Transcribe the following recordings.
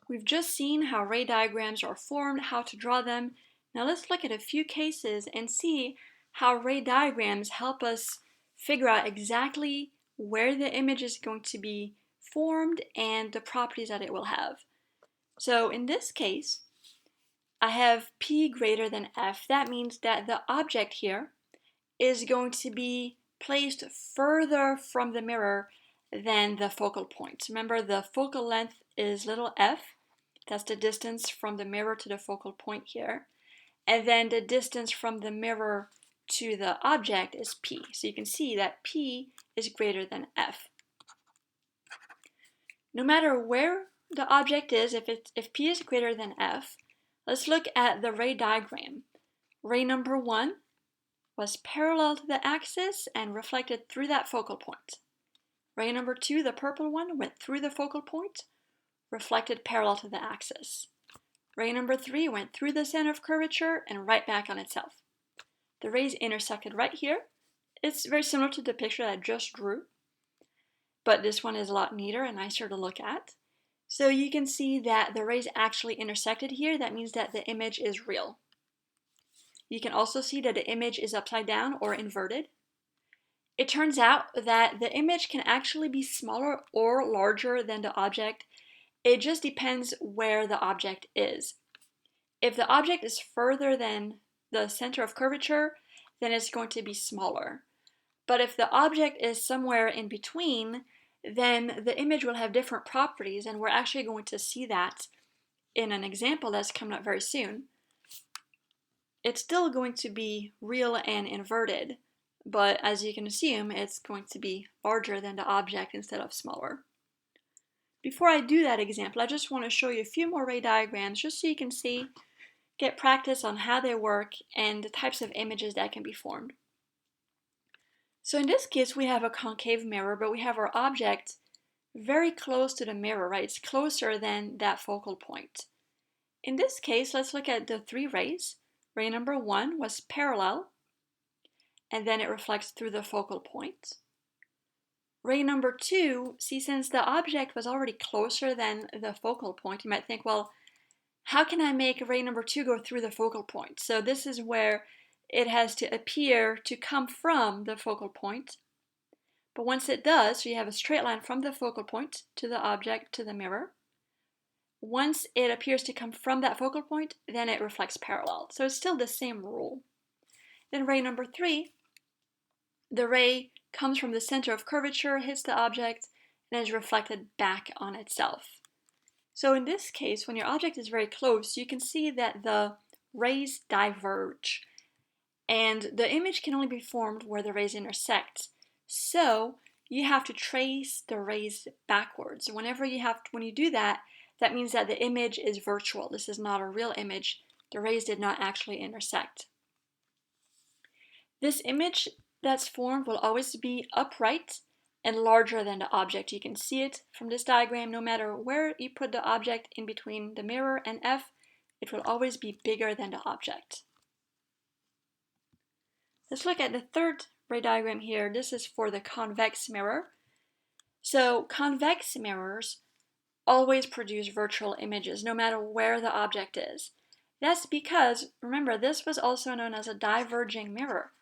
We've just seen how ray diagrams are formed, how to draw them. Now let's look at a few cases and see how ray diagrams help us figure out exactly where the image is going to be formed and the properties that it will have. So in this case, I have P greater than F. That means that the object here is going to be placed further from the mirror than the focal point. Remember, the focal length is little f. That's the distance from the mirror to the focal point here. And then the distance from the mirror to the object is P. So you can see that P is greater than F. No matter where the object is, if P is greater than F, let's look at the ray diagram. Ray number 1 was parallel to the axis and reflected through that focal point. Ray number 2, the purple one, went through the focal point, reflected parallel to the axis. Ray number 3 went through the center of curvature and right back on itself. The rays intersected right here. It's very similar to the picture that I just drew, but this one is a lot neater and nicer to look at. So you can see that the rays actually intersected here. That means that the image is real. You can also see that the image is upside down or inverted. It turns out that the image can actually be smaller or larger than the object. It just depends where the object is. If the object is further than the center of curvature, then it's going to be smaller. But if the object is somewhere in between, then the image will have different properties, and we're actually going to see that in an example that's coming up very soon. It's still going to be real and inverted, but as you can assume, it's going to be larger than the object instead of smaller. Before I do that example, I just want to show you a few more ray diagrams just so you can see, get practice on how they work and the types of images that can be formed. So in this case, we have a concave mirror, but we have our object very close to the mirror, right? It's closer than that focal point. In this case, let's look at the three rays. Ray number 1 was parallel, and then it reflects through the focal point. Ray number 2, see, since the object was already closer than the focal point, you might think, well, how can I make ray number 2 go through the focal point? So this is where it has to appear to come from the focal point. But once it does, so you have a straight line from the focal point to the object to the mirror. Once it appears to come from that focal point, then it reflects parallel. So it's still the same rule. Then ray number 3, the ray comes from the center of curvature, hits the object, and is reflected back on itself. So in this case, when your object is very close, you can see that the rays diverge. And the image can only be formed where the rays intersect. So you have to trace the rays backwards. When you do that, that means that the image is virtual. This is not a real image. The rays did not actually intersect. This image that's formed will always be upright and larger than the object. You can see it from this diagram. No matter where you put the object in between the mirror and F, it will always be bigger than the object. Let's look at the third ray diagram here. This is for the convex mirror. So convex mirrors always produce virtual images, no matter where the object is. That's because, remember, this was also known as a diverging mirror.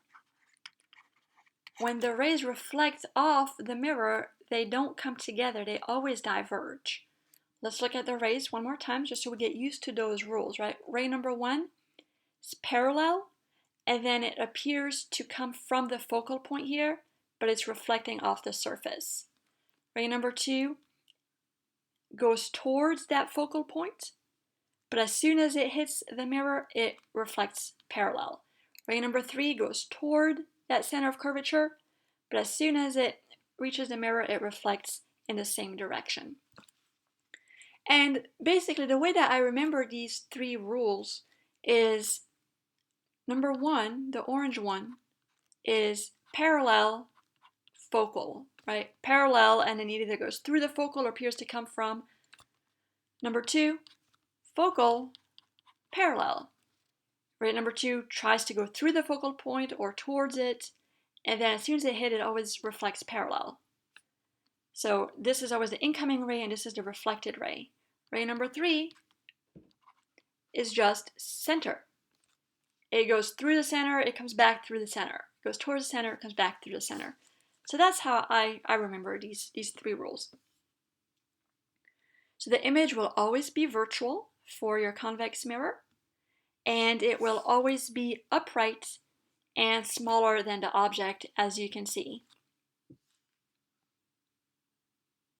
When the rays reflect off the mirror, they don't come together, they always diverge. Let's look at the rays one more time just so we get used to those rules, right? Ray number 1 is parallel, and then it appears to come from the focal point here, but it's reflecting off the surface. Ray number 2 goes towards that focal point, but as soon as it hits the mirror, it reflects parallel. Ray number 3 goes toward that center of curvature, but as soon as it reaches the mirror, it reflects in the same direction. And basically, the way that I remember these three rules is number 1, the orange one, is parallel, focal, right? Parallel, and then it either goes through the focal or appears to come from. Number 2, focal, parallel. Ray number 2 tries to go through the focal point or towards it, and then as soon as it hits, it always reflects parallel. So this is always the incoming ray, and this is the reflected ray. Ray number 3 is just center. It goes through the center, it comes back through the center. It goes towards the center, it comes back through the center. So that's how I remember these 3 rules. So the image will always be virtual for your convex mirror, and it will always be upright and smaller than the object, as you can see.